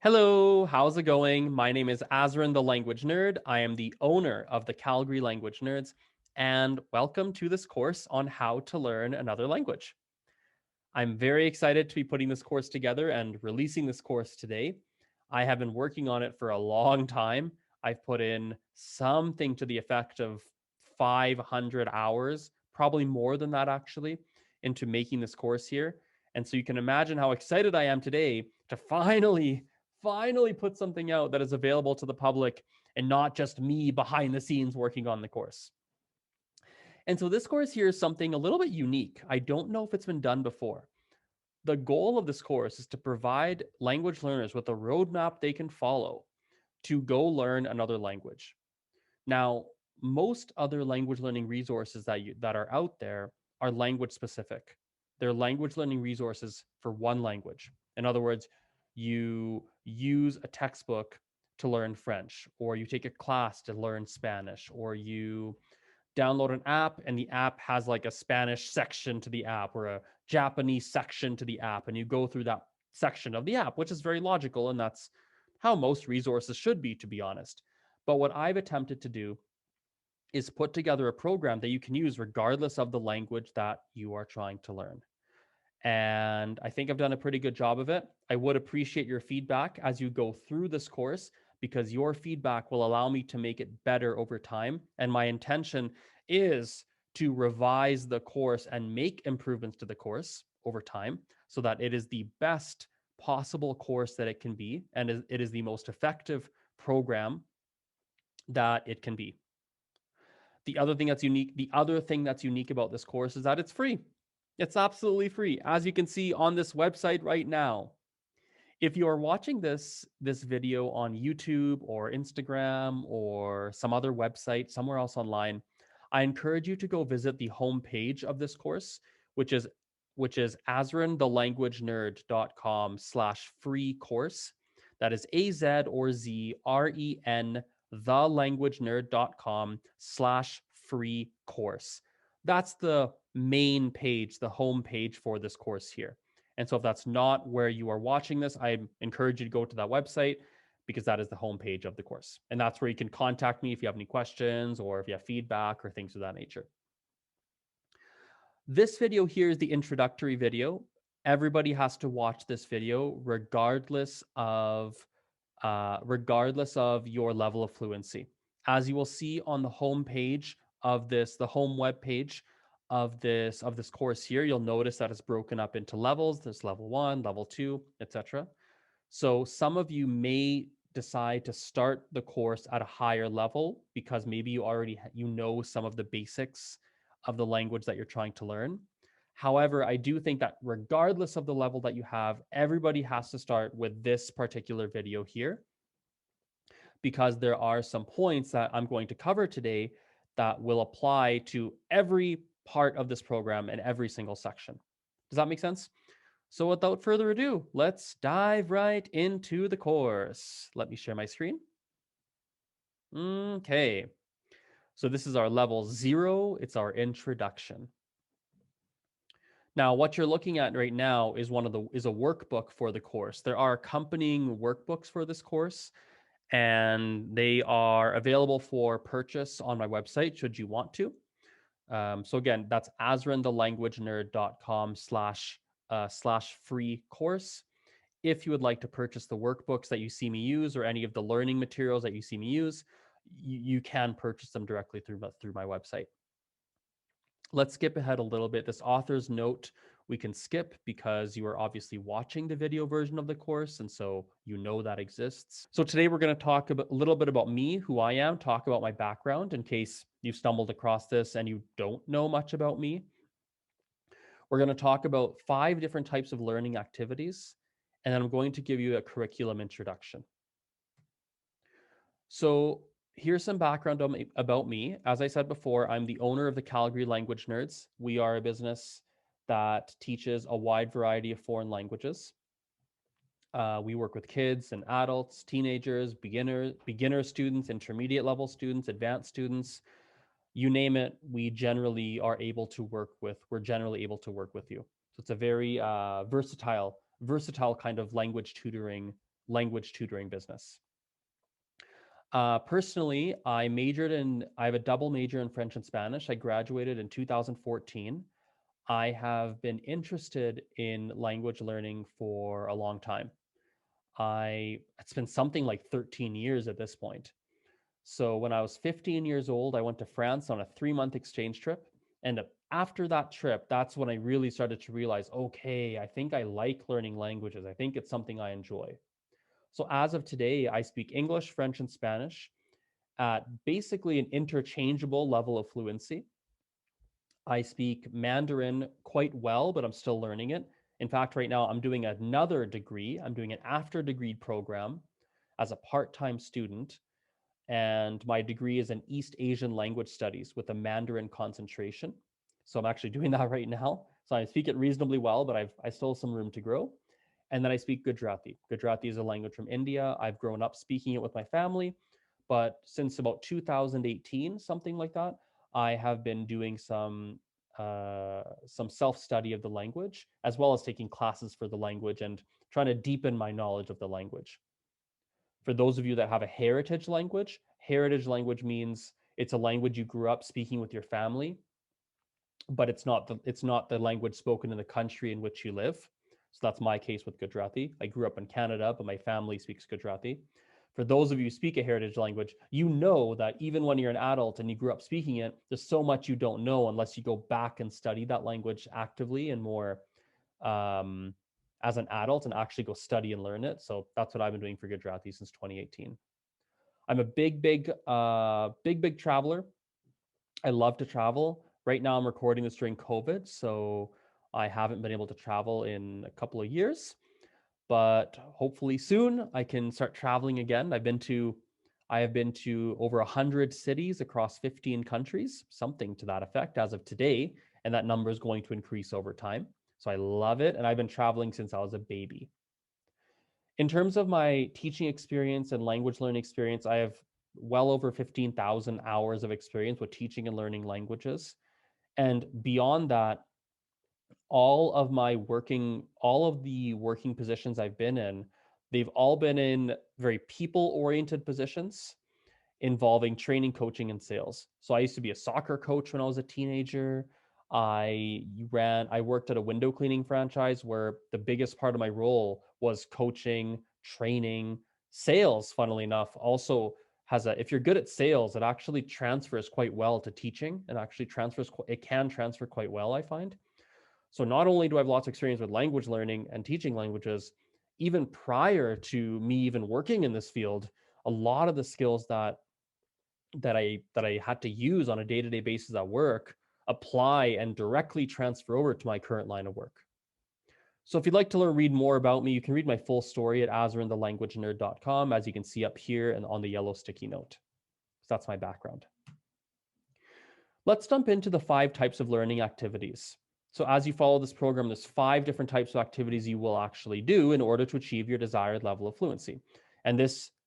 Hello, how's it going? My name is Azren, the language nerd. I am the owner of the Calgary Language Nerds, and welcome to this course on how to learn another language. I'm very excited to be putting this course together and releasing this course today. I have been working on it for a long time. I've put in something to the effect of 500 hours, probably more than that actually, into making this course here. And so you can imagine how excited I am today to finally put something out that is available to the public and not just me behind the scenes working on the course. And so this course here is something a little bit unique. I don't know if it's been done before. The goal of this course is to provide language learners with a roadmap they can follow to go learn another language. Now, most other language learning resources that are out there are language specific. They're language learning resources for one language. In other words, you use a textbook to learn French, or you take a class to learn Spanish, or you download an app and the app has like a Spanish section to the app or a Japanese section to the app, and you go through that section of the app, which is very logical. And that's how most resources should be, to be honest. But what I've attempted to do is put together a program that you can use regardless of the language that you are trying to learn. And I think I've done a pretty good job of it. I would appreciate your feedback as you go through this course because your feedback will allow me to make it better over time. And my intention is to revise the course and make improvements to the course over time so that it is the best possible course that it can be. And it is the most effective program that it can be. The other thing that's unique about this course is that it's free. It's absolutely free. As you can see on this website right now, if you are watching this video on YouTube or Instagram or some other website somewhere else online, I encourage you to go visit the homepage of this course, which is azrenthelanguagenerd.com/free course. That is AZ or ZREN thelanguagenerd.com/free course. That's the main page, the home page for this course here. And so if that's not where you are watching this, I encourage you to go to that website because that is the homepage of the course. And that's where you can contact me if you have any questions or if you have feedback or things of that nature. This video here is the introductory video. Everybody has to watch this video regardless of your level of fluency. As you will see on the home page of this, the home web page of this course here, you'll notice that it's broken up into levels. There's level 1, level 2, etc. So some of you may decide to start the course at a higher level because maybe you know some of the basics of the language that you're trying to learn. However, I do think that regardless of the level that you have, everybody has to start with this particular video here because there are some points that I'm going to cover today that will apply to every part of this program and every single section. Does that make sense? So without further ado, let's dive right into the course. Let me share my screen. Okay. So this is our level 0. It's our introduction. Now, what you're looking at right now is a workbook for the course. There are accompanying workbooks for this course, and they are available for purchase on my website should you want to. So again, that's azrenthelanguagenerd.com/free course. If you would like to purchase the workbooks that you see me use or any of the learning materials that you see me use, you can purchase them directly through my website. Let's skip ahead a little bit. This author's note we can skip because you are obviously watching the video version of the course, and so you know that exists. So today we're going to talk a little bit about me, who I am, talk about my background in case you've stumbled across this and you don't know much about me. We're going to talk about 5 different types of learning activities, and then I'm going to give you a curriculum introduction. So here's some background about me. As I said before, I'm the owner of the Calgary Language Nerds. We are a business that teaches a wide variety of foreign languages. We work with kids and adults, teenagers, beginner students, intermediate level students, advanced students. You name it, we're generally able to work with you. So it's a very versatile kind of language tutoring language tutoring business. Personally, I have a double major in French and Spanish. I graduated in 2014. I have been interested in language learning for a long time. It's been something like 13 years at this point. So when I was 15 years old, I went to France on a 3-month exchange trip. And after that trip, that's when I really started to realize, okay, I think I like learning languages. I think it's something I enjoy. So as of today, I speak English, French, and Spanish at basically an interchangeable level of fluency. I speak Mandarin quite well, but I'm still learning it. In fact, right now I'm doing another degree. I'm doing an after degree program as a part time student. And my degree is in East Asian language studies with a Mandarin concentration. So I'm actually doing that right now. So I speak it reasonably well, but I still have some room to grow. And then I speak Gujarati. Gujarati is a language from India. I've grown up speaking it with my family, but since about 2018, something like that, I have been doing some self-study of the language, as well as taking classes for the language and trying to deepen my knowledge of the language. For those of you that have a heritage language means it's a language you grew up speaking with your family, but it's not the language spoken in the country in which you live. So that's my case with Gujarati. I grew up in Canada, but my family speaks Gujarati. For those of you who speak a heritage language, you know that even when you're an adult and you grew up speaking it, there's so much you don't know unless you go back and study that language actively and more um, as an adult and actually go study and learn it. So that's what I've been doing for Gujarati since 2018. I'm a big traveler. I love to travel. Right now, I'm recording this during COVID, so I haven't been able to travel in a couple of years. But hopefully soon I can start traveling again. I have been to over 100 cities across 15 countries, something to that effect as of today, and that number is going to increase over time. So I love it, and I've been traveling since I was a baby. In terms of my teaching experience and language learning experience, I have well over 15,000 hours of experience with teaching and learning languages. And beyond that, all of the working positions I've been in, they've all been in very people oriented positions involving training, coaching, and sales. So I used to be a soccer coach when I was a teenager. I worked at a window cleaning franchise where the biggest part of my role was coaching, training, sales, funnily enough, also if you're good at sales, it actually transfers quite well to teaching and actually it can transfer quite well, I find. So not only do I have lots of experience with language learning and teaching languages, even prior to me even working in this field, a lot of the skills that I had to use on a day-to-day basis at work apply and directly transfer over to my current line of work. So if you'd like to read more about me, you can read my full story at azrenthelanguagenerd.com, as you can see up here and on the yellow sticky note. So that's my background. Let's jump into the 5 types of learning activities. So as you follow this program, there's 5 different types of activities you will actually do in order to achieve your desired level of fluency. And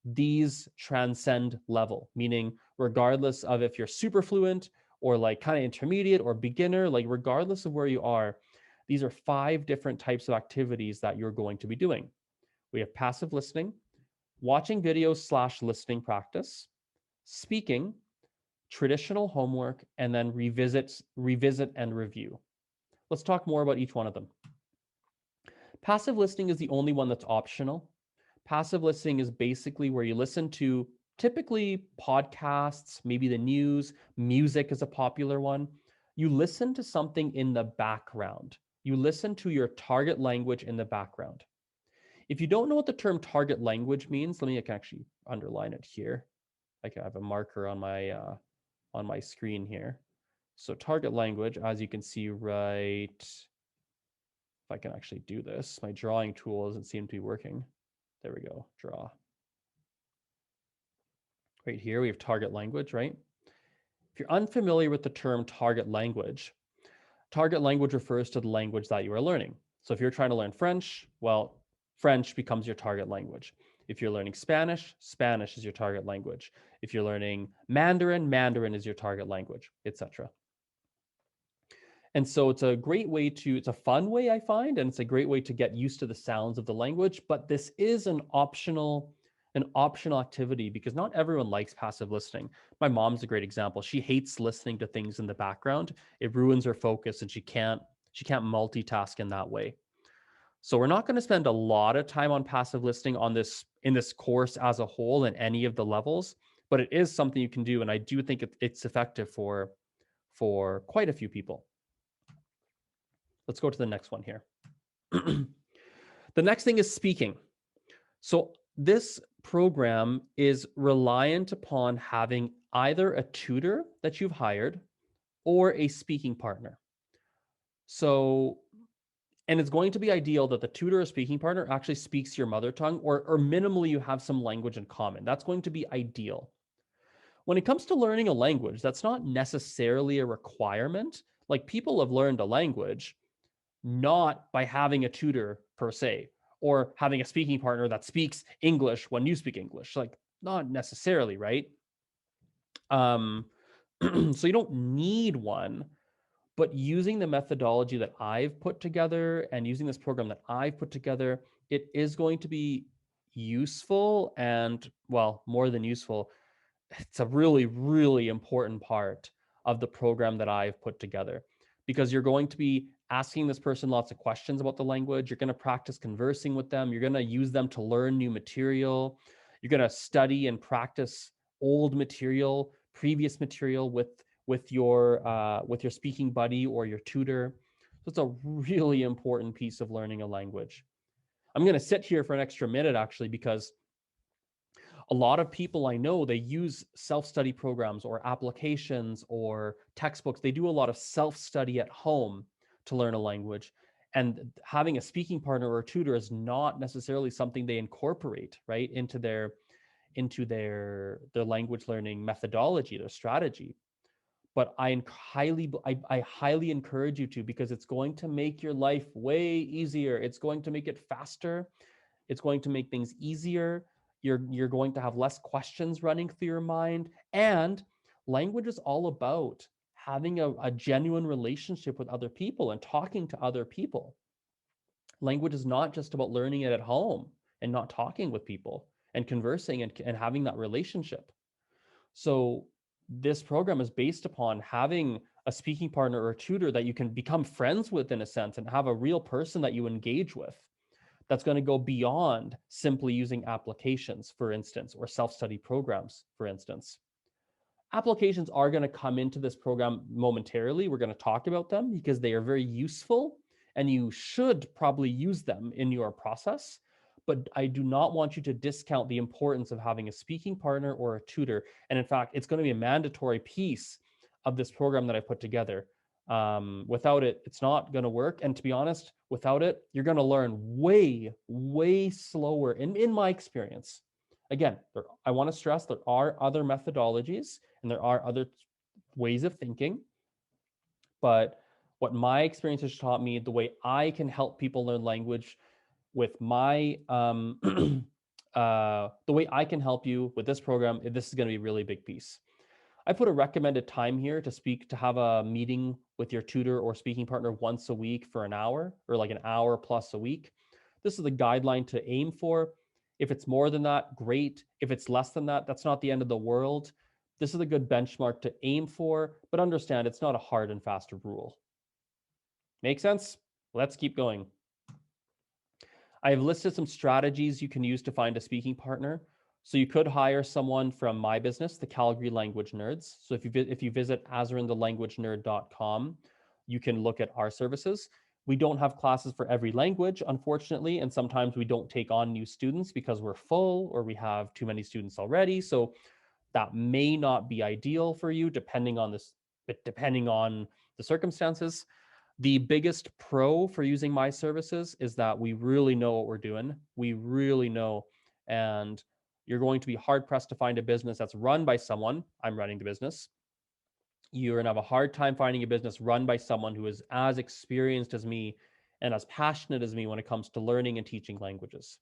these transcend level, meaning regardless of if you're super fluent or like kind of intermediate or beginner, like regardless of where you are, these are 5 different types of activities that you're going to be doing. We have passive listening, watching videos / listening practice, speaking, traditional homework, and then revisit and review. Let's talk more about each one of them. Passive listening is the only one that's optional. Passive listening is basically where you listen to typically podcasts, maybe the news, music is a popular one. You listen to something in the background. You listen to your target language in the background. If you don't know what the term target language means, I can actually underline it here. I have a marker on my screen here. So target language, as you can see right, if I can actually do this, my drawing tool doesn't seem to be working. There we go, draw. Right here, we have target language, right? If you're unfamiliar with the term target language refers to the language that you are learning. So if you're trying to learn French, well, French becomes your target language. If you're learning Spanish, Spanish is your target language. If you're learning Mandarin, Mandarin is your target language, etc. And so it's a great way to, it's a fun way I find, and it's a great way to get used to the sounds of the language. But this is an optional activity because not everyone likes passive listening. My mom's a great example. She hates listening to things in the background. It ruins her focus and she can't multitask in that way. So we're not going to spend a lot of time on passive listening on this in this course as a whole in any of the levels, but it is something you can do, and I do think it's effective for quite a few people. Let's go to the next one here. The next thing is speaking. So this program is reliant upon having either a tutor that you've hired or a speaking partner. So, and it's going to be ideal that the tutor or speaking partner actually speaks your mother tongue, or minimally you have some language in common. That's going to be ideal. When it comes to learning a language, that's not necessarily a requirement. Like, people have learned a language not by having a tutor per se, or having a speaking partner that speaks English when you speak English. Like, not necessarily, right? Um, so you don't need one, but using the methodology that I've put together and using this program that I've put together, it is going to be useful and, well, more than useful. It's a really, really important part of the program that I've put together, because you're going to be asking this person lots of questions about the language. You're going to practice conversing with them. You're going to use them to learn new material. You're going to study and practice old material, previous material with your speaking buddy or your tutor. So it's a really important piece of learning a language. I'm going to sit here for an extra minute actually, because a lot of people I know, they use self-study programs or applications or textbooks. They do a lot of self-study at home to learn a language. And having a speaking partner or a tutor is not necessarily something they incorporate, right, into their language learning methodology, their strategy. But I highly encourage you to, because it's going to make your life way easier. It's going to make it faster. It's going to make things easier. You're going to have less questions running through your mind. And language is all about having a genuine relationship with other people and talking to other people. Language is not just about learning it at home and not talking with people and conversing and having that relationship. So this program is based upon having a speaking partner or a tutor that you can become friends with, in a sense, and have a real person that you engage with, that's going to go beyond simply using applications, for instance, or self-study programs, for instance. Applications are going to come into this program momentarily. We're going to talk about them because they are very useful and you should probably use them in your process. But I do not want you to discount the importance of having a speaking partner or a tutor. And in fact, it's going to be a mandatory piece of this program that I put together. Without it, it's not going to work. And to be honest, without it, you're going to learn way, way slower, in my experience. Again, I want to stress there are other methodologies and there are other ways of thinking. But what my experience has taught me, the way I can help people learn language with my, the way I can help you with this program, this is going to be a really big piece. I put a recommended time here to have a meeting with your tutor or speaking partner once a week for an hour, or like an hour plus a week. This is the guideline to aim for. If it's more than that, great. If it's less than that, that's not the end of the world. This is a good benchmark to aim for, but understand it's not a hard and fast rule. Make sense? Let's keep going. I have listed some strategies you can use to find a speaking partner. So you could hire someone from my business, the Calgary Language Nerds. So if you visit azrenthelanguagenerd.com, you can look at our services. We don't have classes for every language, unfortunately, and sometimes we don't take on new students because we're full or we have too many students already. So that may not be ideal for you, depending on the circumstances. The biggest pro for using my services is that we really know what we're doing. We really know. And you're going to be hard pressed to find a business that's run by someone. I'm running the business. You're going to have a hard time finding a business run by someone who is as experienced as me and as passionate as me when it comes to learning and teaching languages.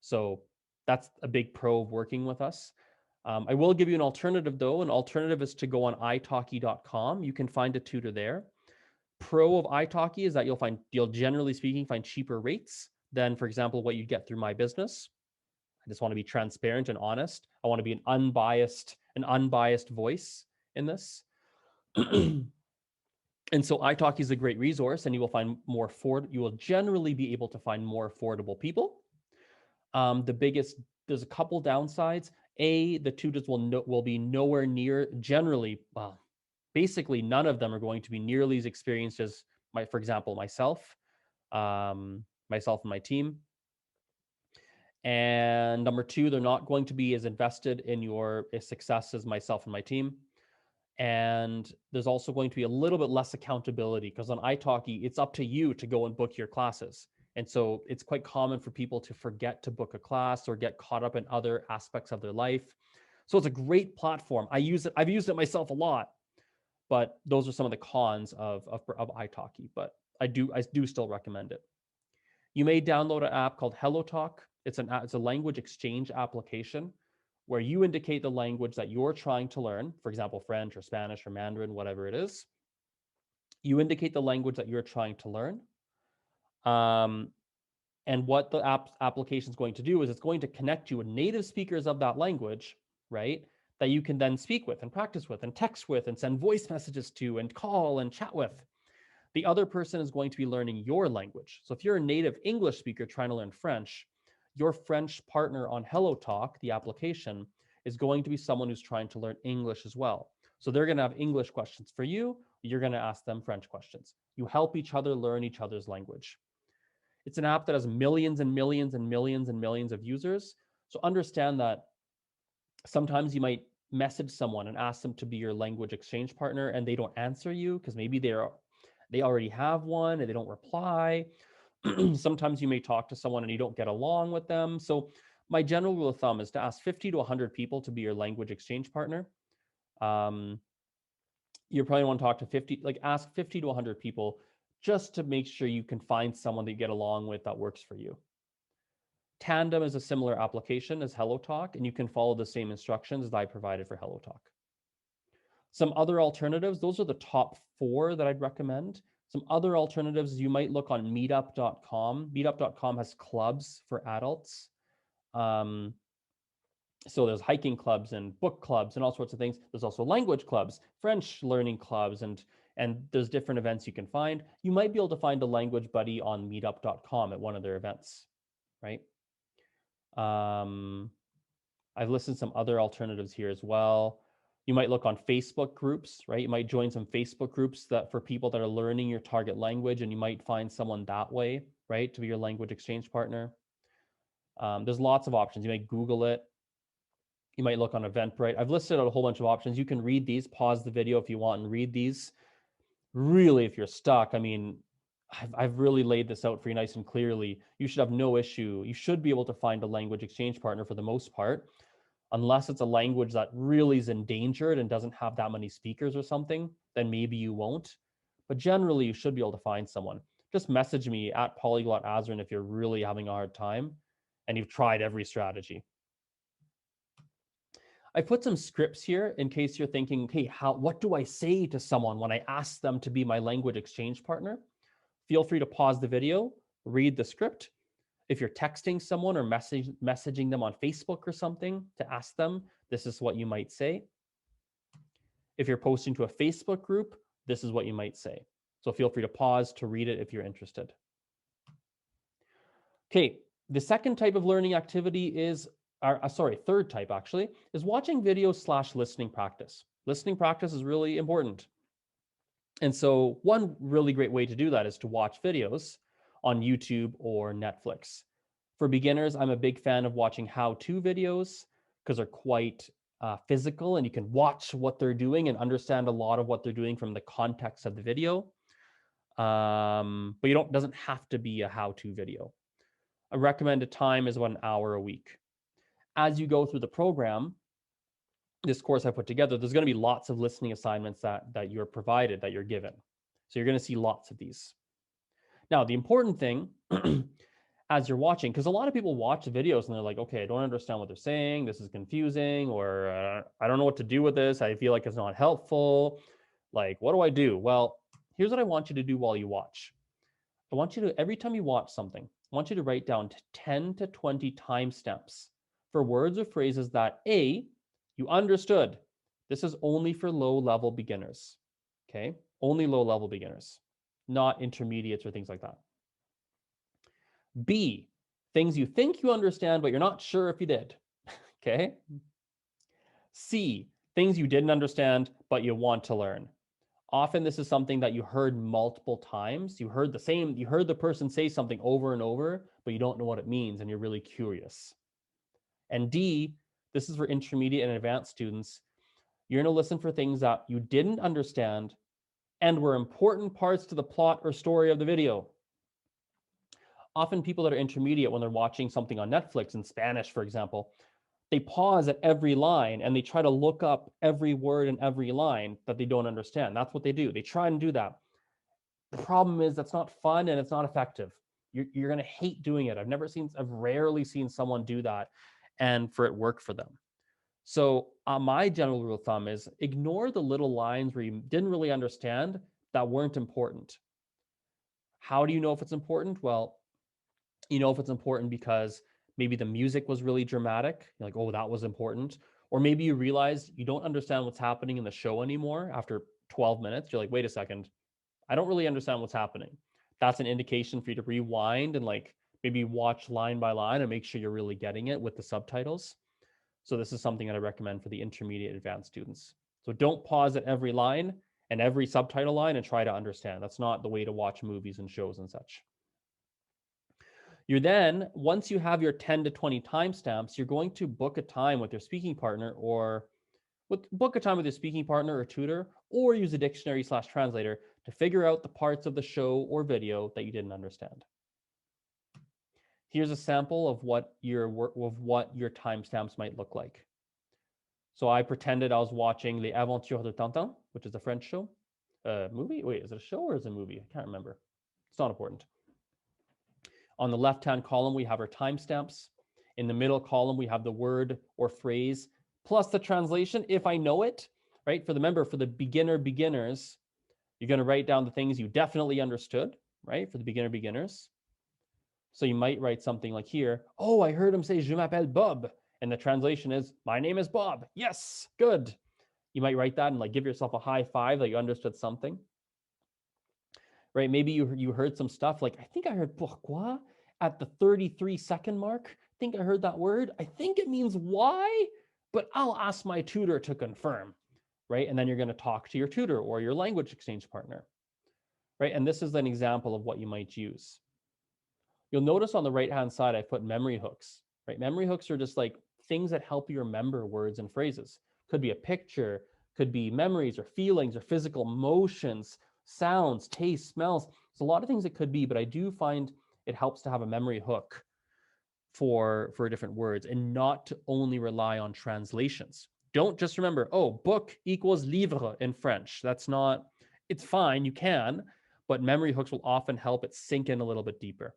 So that's a big pro of working with us. I will give you an alternative, though. An alternative is to go on italki.com. You can find a tutor there. Pro of italki is that you'll generally speaking find cheaper rates than, for example, what you get through my business. I just want to be transparent and honest. I want to be an unbiased voice in this. And so italki is a great resource, and you will generally be able to find more affordable people. There's a couple downsides. The tutors will be nowhere near, generally, well, basically none of them are going to be nearly as experienced as for example, myself and my team. And number two, they're not going to be as invested in your success as myself and my team. And there's also going to be a little bit less accountability, because on italki, it's up to you to go and book your classes. And so it's quite common for people to forget to book a class or get caught up in other aspects of their life. So it's a great platform. I've used it myself a lot, but those are some of the cons of italki. But I do still recommend it. You may download an app called HelloTalk. It's a language exchange application where you indicate the language that you're trying to learn, for example, French or Spanish or Mandarin, whatever it is. You indicate the language that you're trying to learn. And what the application is going to do is it's going to connect you with native speakers of that language, right? That you can then speak with and practice with and text with and send voice messages to and call and chat with. The other person is going to be learning your language. So if you're a native English speaker trying to learn French, your French partner on HelloTalk, the application, is going to be someone who's trying to learn English as well. So they're going to have English questions for you. You're going to ask them French questions. You help each other learn each other's language. It's an app that has millions and millions and millions and millions of users. So understand that sometimes you might message someone and ask them to be your language exchange partner, and they don't answer you because maybe they already have one and they don't reply. Sometimes you may talk to someone and you don't get along with them. So my general rule of thumb is to ask 50 to 100 people to be your language exchange partner. You probably want to talk to ask 50 to 100 people just to make sure you can find someone that you get along with that works for you. Tandem is a similar application as HelloTalk, and you can follow the same instructions that I provided for HelloTalk. Some other alternatives, those are the top 4 that I'd recommend. Some other alternatives, you might look on meetup.com. Meetup.com has clubs for adults. So there's hiking clubs and book clubs and all sorts of things. There's also language clubs, French learning clubs, and there's different events you can find. You might be able to find a language buddy on meetup.com at one of their events, right? I've listed some other alternatives here as well. You might look on Facebook groups, right? You might join some Facebook groups that for people that are learning your target language, and you might find someone that way, right, to be your language exchange partner. There's lots of options. You might Google it. You might look on Eventbrite. I've listed out a whole bunch of options. You can read these, pause the video if you want and read these. Really, if you're stuck, I mean, I've really laid this out for you nice and clearly. You should have no issue. You should be able to find a language exchange partner for the most part, unless it's a language that really is endangered and doesn't have that many speakers or something, then maybe you won't. But generally, you should be able to find someone. Just message me at Polyglot Azren if you're really having a hard time and you've tried every strategy. I put some scripts here in case you're thinking, hey, what do I say to someone when I ask them to be my language exchange partner? Feel free to pause the video, read the script. If you're texting someone or messaging them on Facebook or something to ask them, this is what you might say. If you're posting to a Facebook group, this is what you might say. So feel free to pause to read it if you're interested. Okay, the second type of learning activity is, third type actually, is watching videos / listening practice. Listening practice is really important. And so one really great way to do that is to watch videos on YouTube or Netflix. For beginners, I'm a big fan of watching how-to videos because they're quite physical, and you can watch what they're doing and understand a lot of what they're doing from the context of the video. But doesn't have to be a how-to video. A recommended time is about an hour a week. As you go through the program, this course I put together, there's going to be lots of listening assignments that you're provided, that you're given. So you're going to see lots of these. Now, the important thing as you're watching, because a lot of people watch the videos and they're like, okay, I don't understand what they're saying. This is confusing, or I don't know what to do with this. I feel like it's not helpful. Like, what do I do? Well, Here's what I want you to do while you watch. I want you to, every time you watch something, I want you to write down 10 to 20 timestamps for words or phrases that A, you understood. This is only for low level beginners. Okay. Only low level beginners, not intermediates or things like that. B, things you think you understand, but you're not sure if you did. Okay. C, things you didn't understand, but you want to learn. Often this is something that you heard multiple times. You heard the person say something over and over, but you don't know what it means and you're really curious. And D, this is for intermediate and advanced students. You're going to listen for things that you didn't understand and were important parts to the plot or story of the video. Often people that are intermediate, when they're watching something on Netflix in Spanish, for example, they pause at every line and they try to look up every word in every line that they don't understand. That's what they do. They try and do that. The problem is that's not fun and it's not effective. You're going to hate doing it. I've rarely seen someone do that and for it work for them. So my general rule of thumb is ignore the little lines where you didn't really understand that weren't important. How do you know if it's important? Well, you know if it's important because maybe the music was really dramatic. You're like, oh, that was important. Or maybe you realize you don't understand what's happening in the show anymore after 12 minutes. You're like, wait a second, I don't really understand what's happening. That's an indication for you to rewind and like maybe watch line by line and make sure you're really getting it with the subtitles. So this is something that I recommend for the intermediate advanced students. So don't pause at every line and every subtitle line and try to understand. That's not the way to watch movies and shows and such. You're then, once you have your 10 to 20 timestamps, you're going to book a time with your speaking partner or book a time with your speaking partner or tutor, or use a dictionary/translator to figure out the parts of the show or video that you didn't understand. Here's a sample of what your timestamps might look like. So I pretended I was watching Les Aventures de Tintin, which is a French show. Movie? Wait, is it a show or is it a movie? I can't remember. It's not important. On the left-hand column, we have our timestamps. In the middle column, we have the word or phrase plus the translation if I know it, right? For the beginners, you're going to write down the things you definitely understood, right? For the beginners. So you might write something like here, oh, I heard him say, je m'appelle Bob. And the translation is, my name is Bob. Yes, good. You might write that and like give yourself a high five that you understood something. Right? Maybe you heard some stuff like, I think I heard pourquoi at the 33-second mark. I think I heard that word. I think it means why, but I'll ask my tutor to confirm, right? And then you're going to talk to your tutor or your language exchange partner, right? And this is an example of what you might use. You'll notice on the right-hand side, I put memory hooks, right? Memory hooks are just like things that help you remember words and phrases. Could be a picture, could be memories or feelings or physical motions, sounds, taste, smells. It's a lot of things it could be, but I do find it helps to have a memory hook for different words and not to only rely on translations. Don't just remember, oh, book equals livre in French. That's not, it's fine, you can, but memory hooks will often help it sink in a little bit deeper.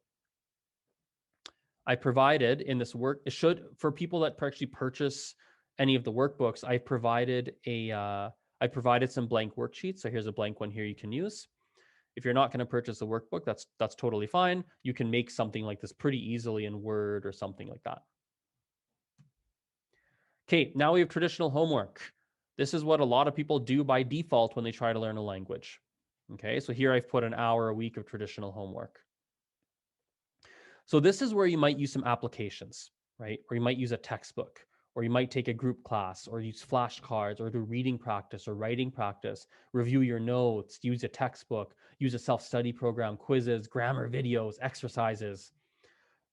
I provided in this work, it should, for people that actually purchase any of the workbooks, I provided some blank worksheets. So here's a blank one here you can use. If you're not going to purchase a workbook, that's totally fine. You can make something like this pretty easily in Word or something like that. Okay, now we have traditional homework. This is what a lot of people do by default when they try to learn a language. Okay, so here I've put an hour a week of traditional homework. So this is where you might use some applications, right? Or you might use a textbook, or you might take a group class, or use flashcards, or do reading practice or writing practice, review your notes, use a textbook, use a self-study program, quizzes, grammar videos, exercises,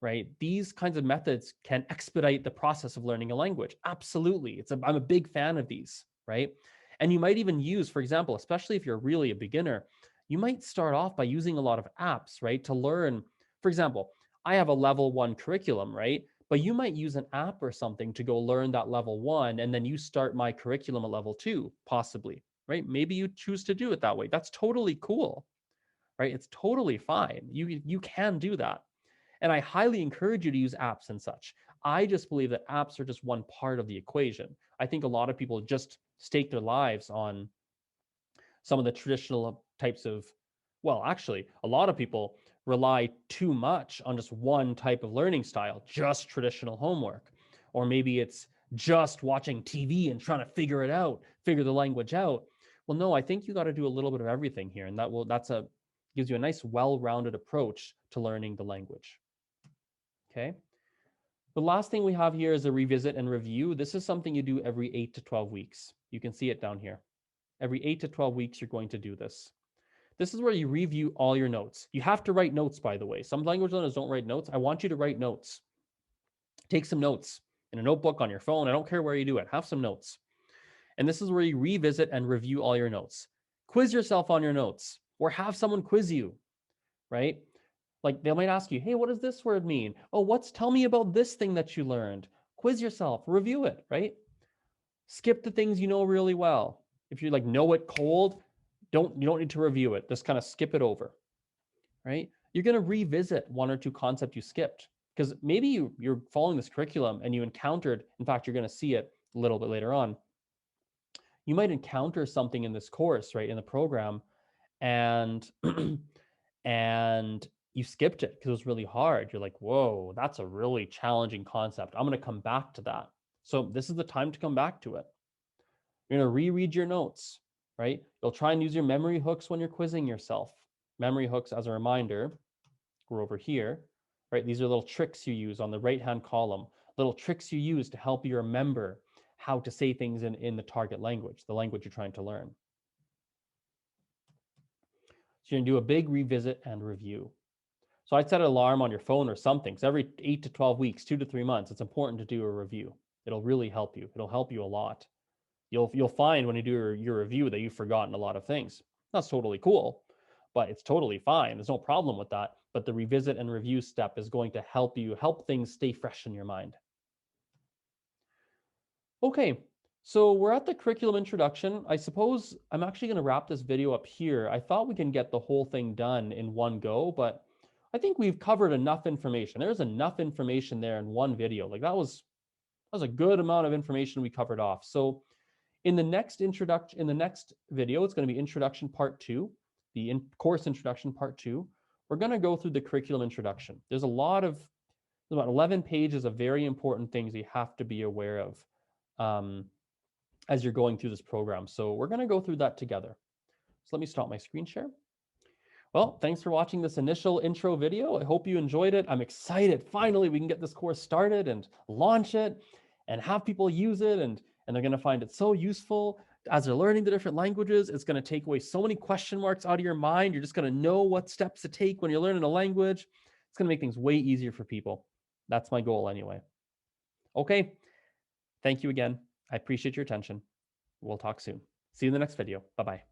right? These kinds of methods can expedite the process of learning a language. Absolutely. I'm a big fan of these, right? And you might even use, for example, especially if you're really a beginner, you might start off by using a lot of apps, right? To learn, for example, I have a level 1 curriculum, right? But you might use an app or something to go learn that level 1, and then you start my curriculum at level 2, possibly, right? Maybe you choose to do it that way. That's totally cool, right? It's totally fine. You can do that. And I highly encourage you to use apps and such. I just believe that apps are just one part of the equation. I think a lot of people just stake their lives on some of the traditional types of Well, actually, a lot of people rely too much on just one type of learning style, just traditional homework. Or maybe it's just watching TV and trying to figure it out, figure the language out. Well, no, I think you got to do a little bit of everything here. And that's a gives you a nice, well-rounded approach to learning the language. Okay. The last thing we have here is a revisit and review. This is something you do every 8 to 12 weeks. You can see it down here. Every 8 to 12 weeks, you're going to do this. This is where you review all your notes. You have to write notes, by the way. Some language learners don't write notes. I want you to write notes. Take some notes in a notebook, on your phone. I don't care where you do it. Have some notes. And this is where you revisit and review all your notes. Quiz yourself on your notes or have someone quiz you, right? Like they might ask you, hey, what does this word mean? Oh, tell me about this thing that you learned. Quiz yourself, review it, right? Skip the things you know really well. If you like know it cold, you don't need to review it. Just kind of skip it over, right? You're going to revisit one or two concepts you skipped because maybe you're following this curriculum and you encountered, in fact, you're going to see it a little bit later on. You might encounter something in this course, right, in the program, and and you skipped it because it was really hard. You're like, whoa, that's a really challenging concept. I'm going to come back to that. So this is the time to come back to it. You're going to reread your notes, right? You'll try and use your memory hooks when you're quizzing yourself. Memory hooks, as a reminder, we're over here, right? These are little tricks you use on the right-hand column, little tricks you use to help you remember how to say things in the target language, the language you're trying to learn. So you're going to do a big revisit and review. So I'd set an alarm on your phone or something. So every 8 to 12 weeks, 2 to 3 months, it's important to do a review. It'll really help you. It'll help you a lot. You'll find when you do your review that you've forgotten a lot of things. That's totally cool, but it's totally fine. There's no problem with that. But the revisit and review step is going to help things stay fresh in your mind. Okay, so we're at the curriculum introduction. I suppose I'm actually going to wrap this video up here. I thought we can get the whole thing done in one go, but I think we've covered enough information. There's enough information there in one video. Like that was a good amount of information we covered off. So in the next video, it's going to be introduction part 2, the course introduction part 2. We're going to go through the curriculum introduction. There's about 11 pages of very important things you have to be aware of as you're going through this program. So we're going to go through that together. So let me stop my screen share. Well, thanks for watching this initial intro video. I hope you enjoyed it. I'm excited. Finally, we can get this course started and launch it and have people use it. And they're going to find it so useful as they're learning the different languages. It's going to take away so many question marks out of your mind. You're just going to know what steps to take when you're learning a language. It's going to make things way easier for people. That's my goal anyway. Okay. Thank you again. I appreciate your attention. We'll talk soon. See you in the next video. Bye-bye.